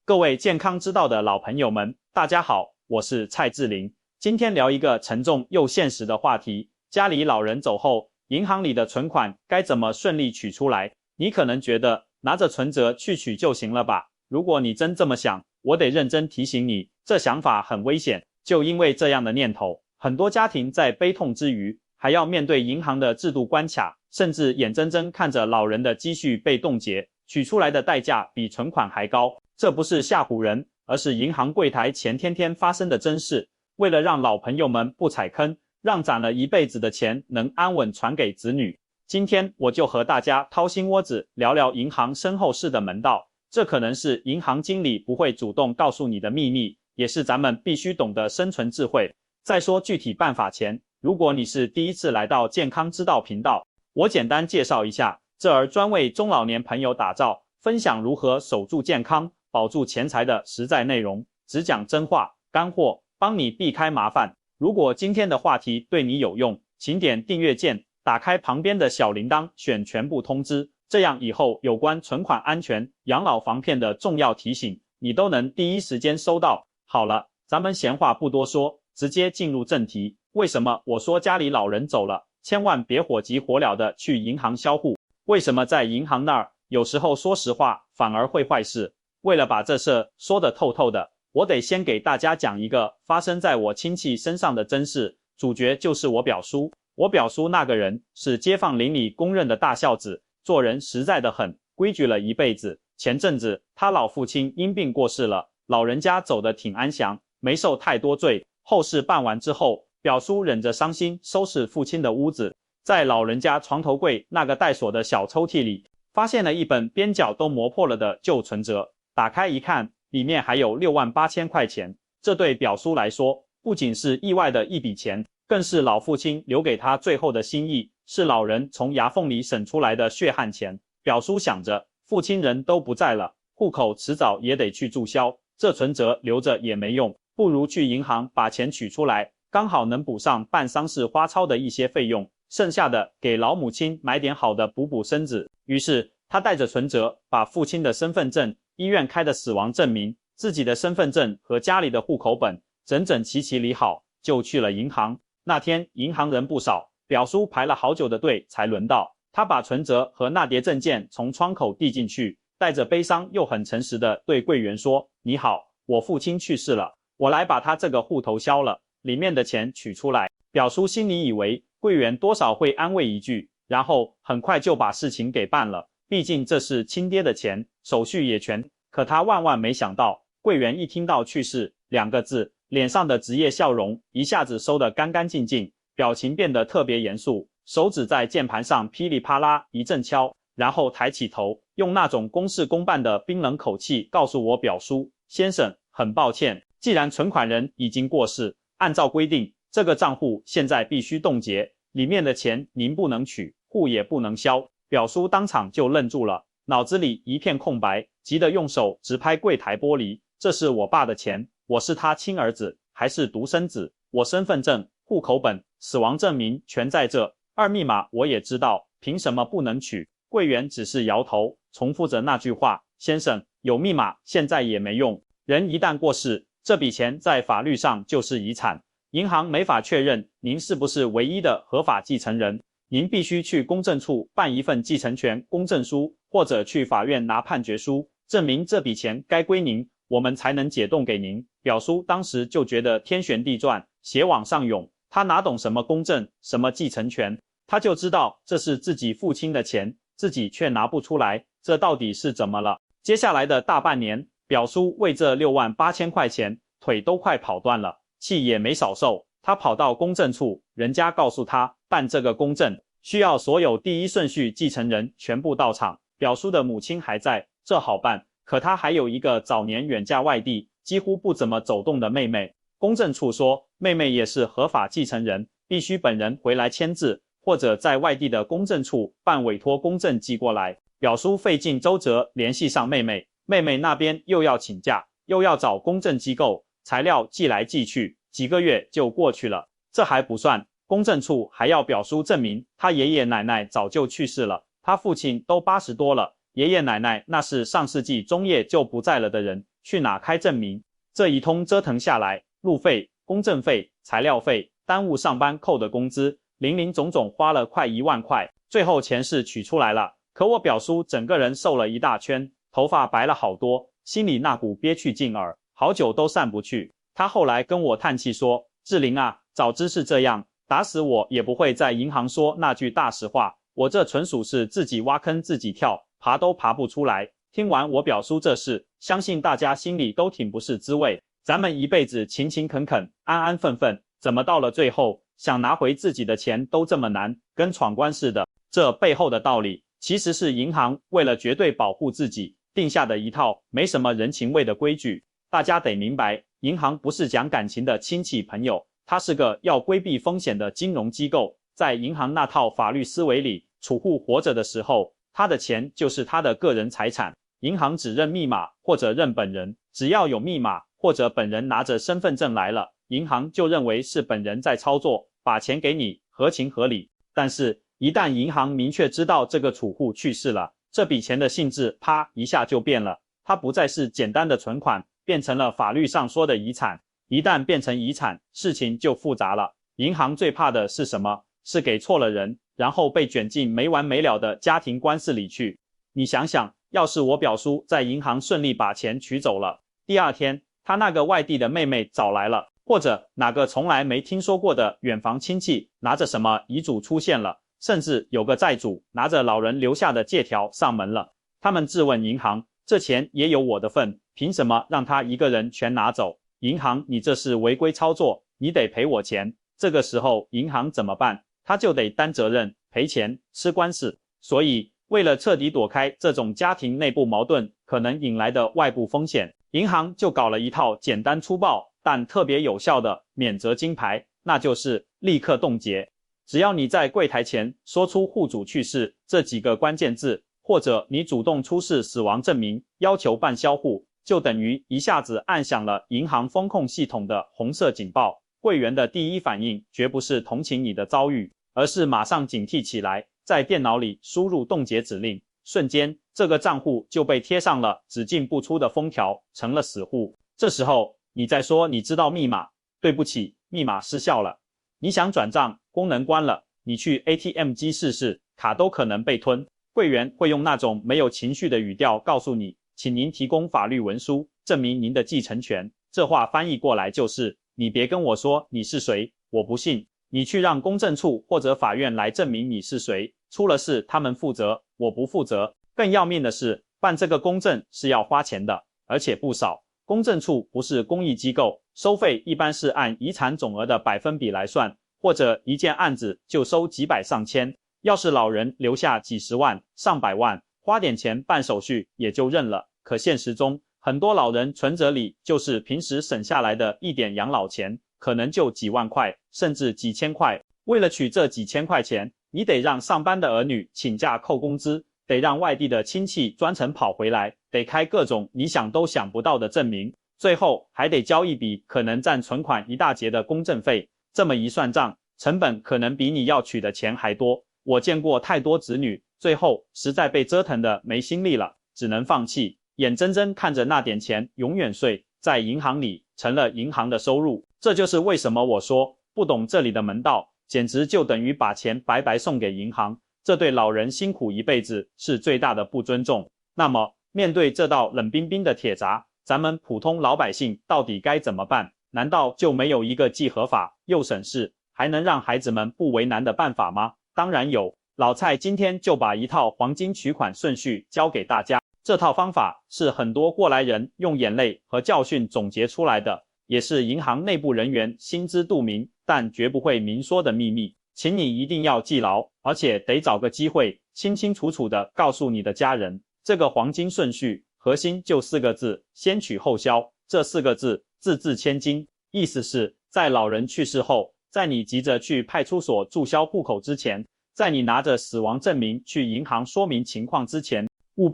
各位健康之道的老朋友们，大家好，我是蔡志玲。今天聊一个沉重又现实的话题，家里老人走后，银行里的存款该怎么顺利取出来？你可能觉得拿着存折去取就行了吧？如果你真这么想，我得认真提醒你，这想法很危险。就因为这样的念头，很多家庭在悲痛之余，还要面对银行的制度关卡，甚至眼睁睁看着老人的积蓄被冻结，取出来的代价比存款还高。这不是吓唬人，而是银行柜台前天天发生的真事。为了让老朋友们不踩坑，让攒了一辈子的钱能安稳传给子女，今天我就和大家掏心窝子聊聊银行身后事的门道。这可能是银行经理不会主动告诉你的秘密，也是咱们必须懂得生存智慧。在说具体办法前，如果你是第一次来到健康之道频道，我简单介绍一下，这儿专为中老年朋友打造，分享如何守住健康保住钱财的实在内容，只讲真话干货，帮你避开麻烦。如果今天的话题对你有用，请点订阅键，打开旁边的小铃铛，选全部通知，这样以后有关存款安全、养老防骗的重要提醒，你都能第一时间收到。好了，咱们闲话不多说，直接进入正题。为什么我说家里老人走了，千万别火急火燎的去银行销户？为什么在银行那儿，有时候说实话反而会坏事？为了把这事说得透透的，我得先给大家讲一个发生在我亲戚身上的真事，主角就是我表叔。我表叔那个人是街坊邻里公认的大孝子，做人实在的很，规矩了一辈子。前阵子他老父亲因病过世了，老人家走得挺安详，没受太多罪。后事办完之后，表叔忍着伤心收拾父亲的屋子，在老人家床头柜那个带锁的小抽屉里，发现了一本边角都磨破了的旧存折。打开一看，里面还有68000块钱。这对表叔来说，不仅是意外的一笔钱，更是老父亲留给他最后的心意，是老人从牙缝里省出来的血汗钱。表叔想着，父亲人都不在了，户口迟早也得去注销，这存折留着也没用，不如去银行把钱取出来，刚好能补上办丧事花钞的一些费用，剩下的给老母亲买点好的补补身子。于是他带着存折，把父亲的身份证、医院开的死亡证明、自己的身份证和家里的户口本整整齐齐理好，就去了银行。那天银行人不少，表叔排了好久的队才轮到。他把存折和那叠证件从窗口递进去，带着悲伤又很诚实的对柜员说：“你好，我父亲去世了，我来把他这个户头销了，里面的钱取出来。”表叔心里以为柜员多少会安慰一句，然后很快就把事情给办了，毕竟这是亲爹的钱，手续也全。可他万万没想到，柜员一听到去世2个字，脸上的职业笑容一下子收得干干净净，表情变得特别严肃，手指在键盘上噼里啪啦一阵敲，然后抬起头，用那种公事公办的冰冷口气告诉我表叔：“先生，很抱歉，既然存款人已经过世，按照规定，这个账户现在必须冻结，里面的钱您不能取，户也不能销。”表叔当场就愣住了，脑子里一片空白，急得用手直拍柜台玻璃。这是我爸的钱，我是他亲儿子，还是独生子，我身份证、户口本、死亡证明全在这，2密码我也知道，凭什么不能取？柜员只是摇头，重复着那句话：“先生，有密码现在也没用，人一旦过世，这笔钱在法律上就是遗产，银行没法确认您是不是唯一的合法继承人。您必须去公证处办一份继承权公证书，或者去法院拿判决书，证明这笔钱该归您，我们才能解冻给您。”表叔当时就觉得天旋地转，血往上涌。他哪懂什么公证，什么继承权，他就知道这是自己父亲的钱，自己却拿不出来，这到底是怎么了？接下来的大半年，表叔为这68000块钱，腿都快跑断了，气也没少受。他跑到公证处，人家告诉他，办这个公证需要所有第一顺序继承人全部到场，表叔的母亲还在，这好办。可他还有一个早年远嫁外地，几乎不怎么走动的妹妹。公证处说，妹妹也是合法继承人，必须本人回来签字，或者在外地的公证处办委托公证寄过来。表叔费尽周折联系上妹妹，妹妹那边又要请假，又要找公证机构，材料寄来寄去，几个月就过去了。这还不算，公证处还要表叔证明他爷爷奶奶早就去世了，他父亲都80多了，爷爷奶奶那是上世纪中叶就不在了的人，去哪开证明？这一通折腾下来，路费、公证费、材料费，耽误上班扣的工资，林林总总花了快1万块。最后钱是取出来了，可我表叔整个人瘦了一大圈，头发白了好多，心里那股憋屈劲儿，好久都散不去。他后来跟我叹气说：“志玲啊，早知是这样，打死我也不会在银行说那句大实话。我这纯属是自己挖坑自己跳，爬都爬不出来。”听完我表叔这事，相信大家心里都挺不是滋味。咱们一辈子勤勤恳恳，安安分分，怎么到了最后，想拿回自己的钱都这么难，跟闯关似的？这背后的道理，其实是银行为了绝对保护自己定下的一套没什么人情味的规矩。大家得明白，银行不是讲感情的亲戚朋友，它是个要规避风险的金融机构。在银行那套法律思维里，储户活着的时候，他的钱就是他的个人财产，银行只认密码或者认本人，只要有密码或者本人拿着身份证来了，银行就认为是本人在操作，把钱给你，合情合理。但是一旦银行明确知道这个储户去世了，这笔钱的性质啪一下就变了，它不再是简单的存款，变成了法律上说的遗产。一旦变成遗产，事情就复杂了。银行最怕的是什么？是给错了人，然后被卷进没完没了的家庭官司里去。你想想，要是我表叔在银行顺利把钱取走了，第二天他那个外地的妹妹早来了，或者哪个从来没听说过的远房亲戚拿着什么遗嘱出现了，甚至有个债主拿着老人留下的借条上门了，他们质问银行，这钱也有我的份，凭什么让他一个人全拿走？银行，你这是违规操作，你得赔我钱。这个时候银行怎么办？他就得担责任，赔钱，吃官司。所以为了彻底躲开这种家庭内部矛盾可能引来的外部风险，银行就搞了一套简单粗暴但特别有效的免责金牌，那就是立刻冻结。只要你在柜台前说出户主去世这几个关键字，或者你主动出示死亡证明，要求办销户，就等于一下子按响了银行风控系统的红色警报。柜员的第一反应绝不是同情你的遭遇，而是马上警惕起来，在电脑里输入冻结指令，瞬间这个账户就被贴上了只进不出的封条，成了死户。这时候你再说你知道密码，对不起，密码失效了。你想转账，功能关了，你去 ATM 机试试，卡都可能被吞。柜员会用那种没有情绪的语调告诉你，请您提供法律文书证明您的继承权。这话翻译过来就是，你别跟我说你是谁，我不信。你去让公证处或者法院来证明你是谁，出了事他们负责，我不负责。更要命的是，办这个公证是要花钱的，而且不少。公证处不是公益机构，收费一般是按遗产总额的百分比来算，或者一件案子就收几百上千。要是老人留下几十万、上百万，花点钱办手续也就认了。可现实中，很多老人存折里就是平时省下来的一点养老钱，可能就几万块，甚至几千块。为了取这几千块钱，你得让上班的儿女请假扣工资，得让外地的亲戚专程跑回来，得开各种你想都想不到的证明，最后还得交一笔可能占存款一大截的公证费。这么一算账，成本可能比你要取的钱还多。我见过太多子女，最后实在被折腾得没心力了，只能放弃，眼睁睁看着那点钱永远睡在银行里，成了银行的收入。这就是为什么我说，不懂这里的门道，简直就等于把钱白白送给银行，这对老人辛苦一辈子是最大的不尊重。那么，面对这道冷冰冰的铁闸，咱们普通老百姓到底该怎么办？难道就没有一个既合法又省事，还能让孩子们不为难的办法吗？当然有，老蔡今天就把一套黄金取款顺序教给大家。这套方法是很多过来人用眼泪和教训总结出来的，也是银行内部人员心知肚明但绝不会明说的秘密，请你一定要记牢，而且得找个机会清清楚楚地告诉你的家人。这个黄金顺序核心就4个字，先取后销。这4个字字字千金，意思是在老人去世后，在你急着去派出所注销户口之前，在你拿着死亡证明去银行说明情况之前，务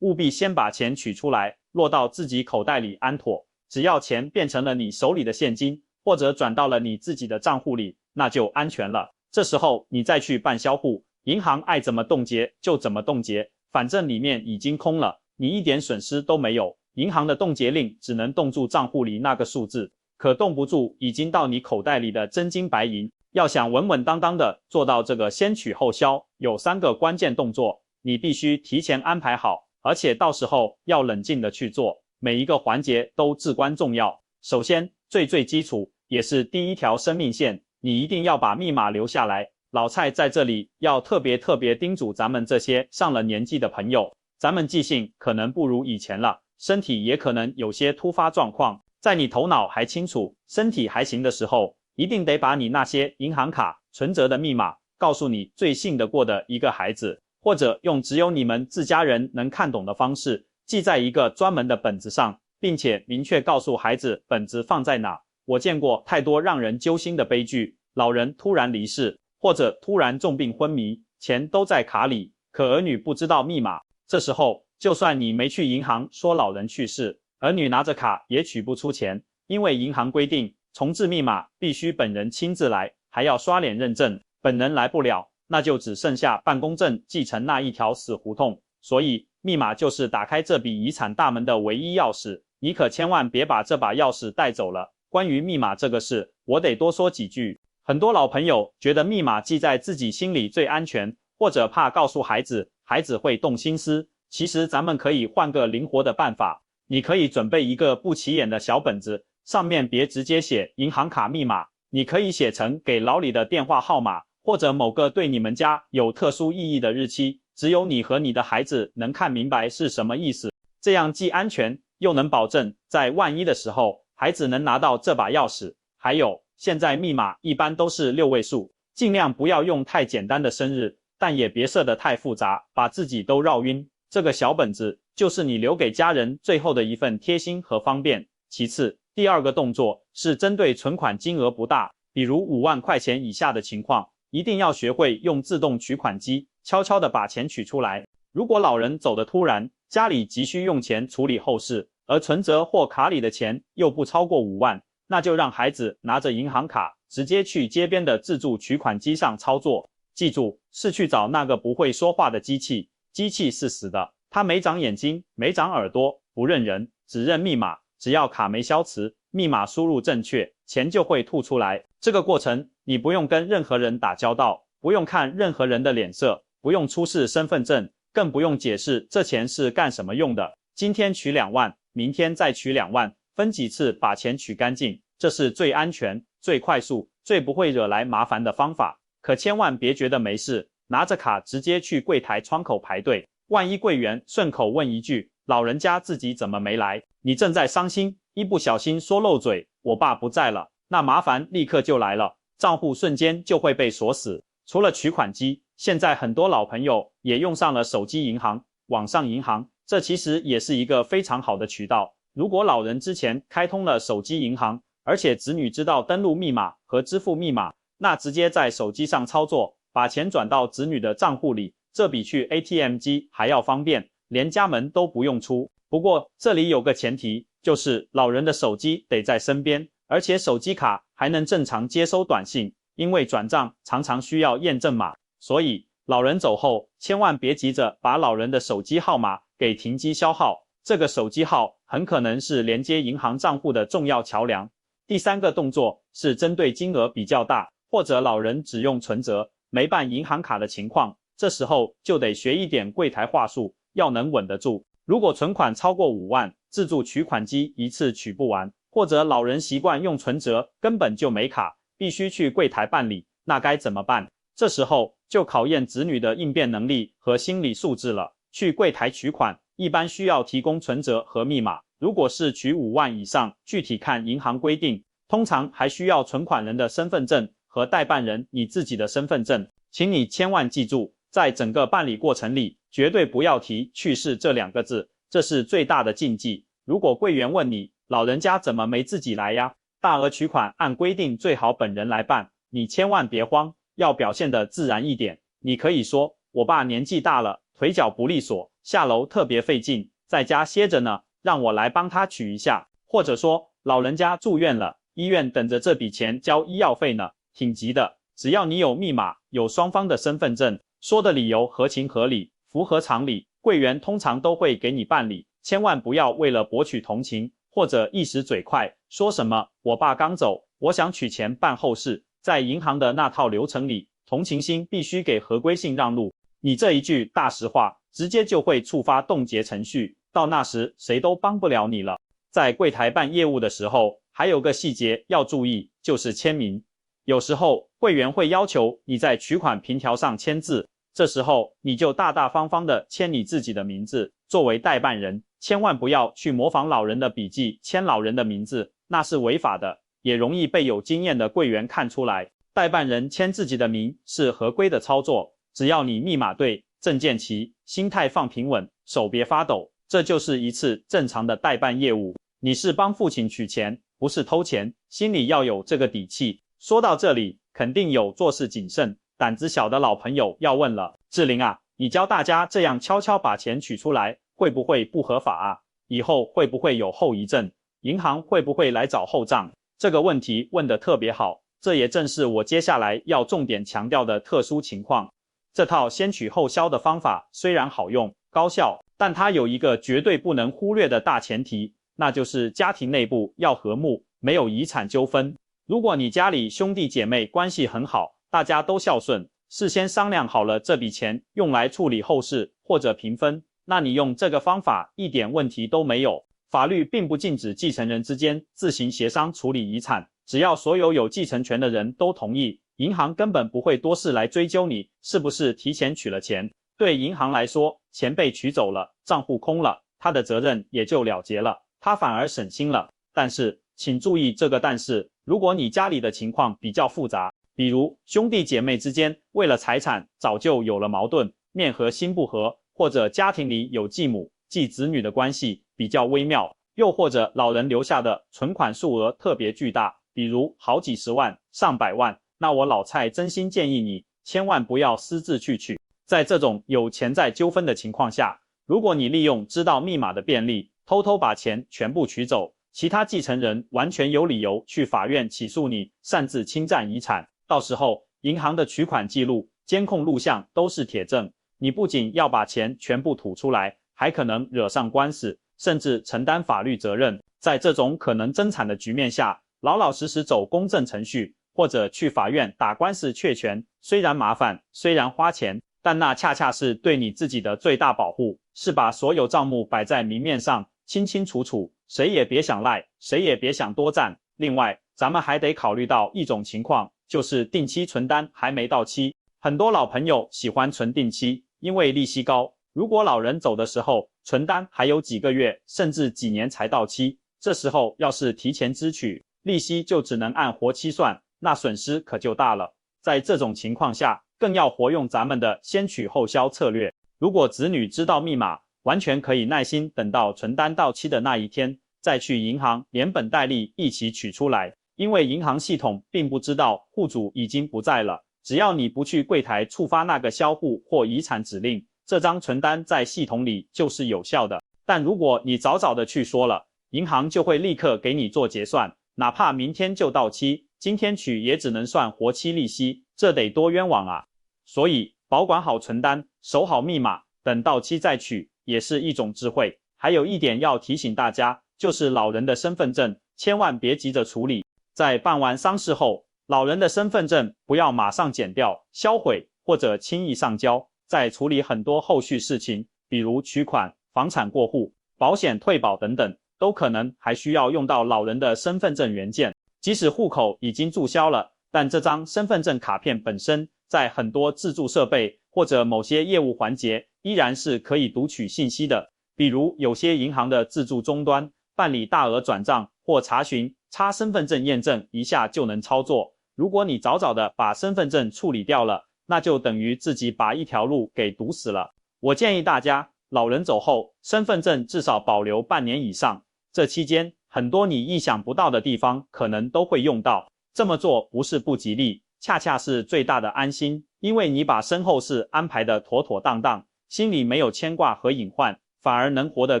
必先把钱取出来，落到自己口袋里安妥。只要钱变成了你手里的现金，或者转到了你自己的账户里，那就安全了。这时候你再去办销户，银行爱怎么冻结就怎么冻结，反正里面已经空了，你一点损失都没有。银行的冻结令只能冻住账户里那个数字，可冻不住已经到你口袋里的真金白银。要想稳稳当当的做到这个先取后销，有3个关键动作，你必须提前安排好，而且到时候要冷静的去做，每一个环节都至关重要。首先，最基础也是第一条生命线，你一定要把密码留下来。老蔡在这里要特别叮嘱咱们这些上了年纪的朋友，咱们记性可能不如以前了，身体也可能有些突发状况，在你头脑还清楚，身体还行的时候，一定得把你那些银行卡、存折的密码告诉你最信得过的一个孩子，或者用只有你们自家人能看懂的方式，记在一个专门的本子上，并且明确告诉孩子本子放在哪。我见过太多让人揪心的悲剧，老人突然离世，或者突然重病昏迷，钱都在卡里，可儿女不知道密码。这时候，就算你没去银行说老人去世，儿女拿着卡也取不出钱，因为银行规定，重置密码必须本人亲自来，还要刷脸认证，本人来不了，那就只剩下办公证继承那一条死胡同。所以，密码就是打开这笔遗产大门的唯一钥匙，你可千万别把这把钥匙带走了。关于密码这个事，我得多说几句。很多老朋友觉得密码记在自己心里最安全，或者怕告诉孩子，孩子会动心思。其实咱们可以换个灵活的办法，你可以准备一个不起眼的小本子，上面别直接写银行卡密码，你可以写成给老李的电话号码，或者某个对你们家有特殊意义的日期，只有你和你的孩子能看明白是什么意思。这样既安全，又能保证在万一的时候，孩子能拿到这把钥匙。还有，现在密码一般都是6位数，尽量不要用太简单的生日，但也别设得太复杂，把自己都绕晕。这个小本子就是你留给家人最后的一份贴心和方便。其次，第2个动作是针对存款金额不大，比如5万块钱以下的情况，一定要学会用自动取款机悄悄地把钱取出来。如果老人走得突然，家里急需用钱处理后事，而存折或卡里的钱又不超过5万，那就让孩子拿着银行卡直接去街边的自助取款机上操作。记住，是去找那个不会说话的机器，机器是死的，它没长眼睛，没长耳朵，不认人，只认密码。只要卡没消磁，密码输入正确，钱就会吐出来。这个过程你不用跟任何人打交道，不用看任何人的脸色，不用出示身份证，更不用解释这钱是干什么用的。今天取2万，明天再取2万，分几次把钱取干净，这是最安全、最快速、最不会惹来麻烦的方法。可千万别觉得没事，拿着卡直接去柜台窗口排队，万一柜员顺口问一句，老人家自己怎么没来，你正在伤心，一不小心说漏嘴，我爸不在了，那麻烦立刻就来了，账户瞬间就会被锁死。除了取款机，现在很多老朋友也用上了手机银行、网上银行，这其实也是一个非常好的渠道。如果老人之前开通了手机银行，而且子女知道登录密码和支付密码，那直接在手机上操作，把钱转到子女的账户里，这比去 ATM 机还要方便，连家门都不用出。不过这里有个前提，就是老人的手机得在身边，而且手机卡还能正常接收短信，因为转账常常需要验证码，所以老人走后千万别急着把老人的手机号码给停机消耗，这个手机号很可能是连接银行账户的重要桥梁。第3个动作是针对金额比较大，或者老人只用存折，没办银行卡的情况，这时候就得学一点柜台话术，要能稳得住。如果存款超过5万，自助取款机一次取不完，或者老人习惯用存折，根本就没卡，必须去柜台办理，那该怎么办？这时候就考验子女的应变能力和心理素质了。去柜台取款，一般需要提供存折和密码，如果是取5万以上，具体看银行规定，通常还需要存款人的身份证和代办人你自己的身份证。请你千万记住，在整个办理过程里，绝对不要提去世这2个字，这是最大的禁忌。如果柜员问你，老人家怎么没自己来呀？大额取款按规定最好本人来办，你千万别慌，要表现得自然一点。你可以说，我爸年纪大了，腿脚不利索，下楼特别费劲，在家歇着呢，让我来帮他取一下。或者说，老人家住院了，医院等着这笔钱交医药费呢，挺急的。只要你有密码，有双方的身份证，说的理由合情合理，符合常理，柜员通常都会给你办理。千万不要为了博取同情或者一时嘴快，说什么我爸刚走，我想取钱办后事。在银行的那套流程里，同情心必须给合规性让路。你这一句大实话，直接就会触发冻结程序，到那时谁都帮不了你了。在柜台办业务的时候，还有个细节要注意，就是签名。有时候柜员会要求你在取款凭条上签字，这时候你就大大方方的签你自己的名字。作为代办人，千万不要去模仿老人的笔记签老人的名字，那是违法的，也容易被有经验的柜员看出来。代办人签自己的名是合规的操作，只要你密码对，证件齐，心态放平稳，手别发抖，这就是一次正常的代办业务。你是帮父亲取钱，不是偷钱，心里要有这个底气。说到这里，肯定有做事谨慎、胆子小的老朋友要问了，志玲啊，你教大家这样悄悄把钱取出来，会不会不合法啊？以后会不会有后遗症？银行会不会来找后账？这个问题问得特别好，这也正是我接下来要重点强调的特殊情况。这套先取后销的方法虽然好用、高效，但它有一个绝对不能忽略的大前提，那就是家庭内部要和睦，没有遗产纠纷。如果你家里兄弟姐妹关系很好，大家都孝顺，事先商量好了这笔钱用来处理后事或者平分，那你用这个方法一点问题都没有。法律并不禁止继承人之间自行协商处理遗产，只要所有有继承权的人都同意，银行根本不会多事来追究你是不是提前取了钱。对银行来说，钱被取走了，账户空了，他的责任也就了结了，他反而省心了。但是请注意这个但是，如果你家里的情况比较复杂，比如兄弟姐妹之间为了财产早就有了矛盾，面和心不和，或者家庭里有继母继子女的关系比较微妙，又或者老人留下的存款数额特别巨大，比如好几十万、上百万，那我老蔡真心建议你千万不要私自去取。在这种有潜在纠纷的情况下，如果你利用知道密码的便利，偷偷把钱全部取走，其他继承人完全有理由去法院起诉你擅自侵占遗产。到时候银行的取款记录、监控录像都是铁证，你不仅要把钱全部吐出来，还可能惹上官司，甚至承担法律责任。在这种可能争产的局面下，老老实实走公正程序，或者去法院打官司确权，虽然麻烦，虽然花钱，但那恰恰是对你自己的最大保护，是把所有账目摆在明面上，清清楚楚，谁也别想赖，谁也别想多占。另外，咱们还得考虑到一种情况，就是定期存单还没到期。很多老朋友喜欢存定期，因为利息高。如果老人走的时候，存单还有几个月，甚至几年才到期，这时候要是提前支取，利息就只能按活期算，那损失可就大了。在这种情况下，更要活用咱们的先取后销策略。如果子女知道密码，完全可以耐心等到存单到期的那一天，再去银行连本带利一起取出来。因为银行系统并不知道户主已经不在了，只要你不去柜台触发那个销户或遗产指令，这张存单在系统里就是有效的。但如果你早早的去说了，银行就会立刻给你做结算，哪怕明天就到期，今天取也只能算活期利息，这得多冤枉啊！所以保管好存单，守好密码，等到期再取也是一种智慧。还有一点要提醒大家，就是老人的身份证千万别急着处理。在办完丧事后，老人的身份证不要马上剪掉、销毁或者轻易上交，在处理很多后续事情，比如取款、房产过户、保险退保等等，都可能还需要用到老人的身份证原件。即使户口已经注销了，但这张身份证卡片本身在很多自助设备或者某些业务环节依然是可以读取信息的，比如有些银行的自助终端办理大额转账或查询，插身份证验证一下就能操作。如果你早早的把身份证处理掉了，那就等于自己把一条路给堵死了。我建议大家，老人走后，身份证至少保留半年以上，这期间很多你意想不到的地方可能都会用到。这么做不是不吉利，恰恰是最大的安心，因为你把身后事安排得妥妥当当，心里没有牵挂和隐患，反而能活得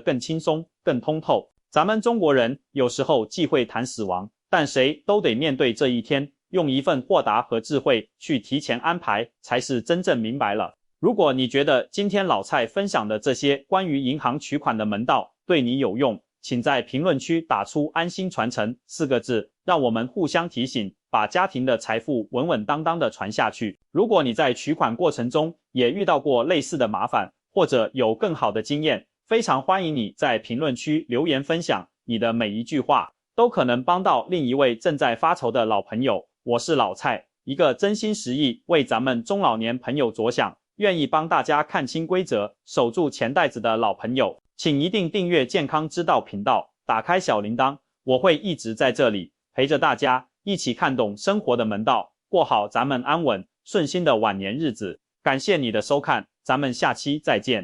更轻松、更通透。咱们中国人有时候忌讳谈死亡，但谁都得面对这一天，用一份豁达和智慧去提前安排，才是真正明白了。如果你觉得今天老蔡分享的这些关于银行取款的门道对你有用，请在评论区打出安心传承4个字，让我们互相提醒，把家庭的财富稳稳当当的传下去。如果你在取款过程中也遇到过类似的麻烦，或者有更好的经验，非常欢迎你在评论区留言分享，你的每一句话都可能帮到另一位正在发愁的老朋友。我是老蔡，一个真心实意为咱们中老年朋友着想，愿意帮大家看清规则，守住钱袋子的老朋友。请一定订阅健康之道频道，打开小铃铛，我会一直在这里陪着大家，一起看懂生活的门道，过好咱们安稳顺心的晚年日子。感谢你的收看，咱们下期再见。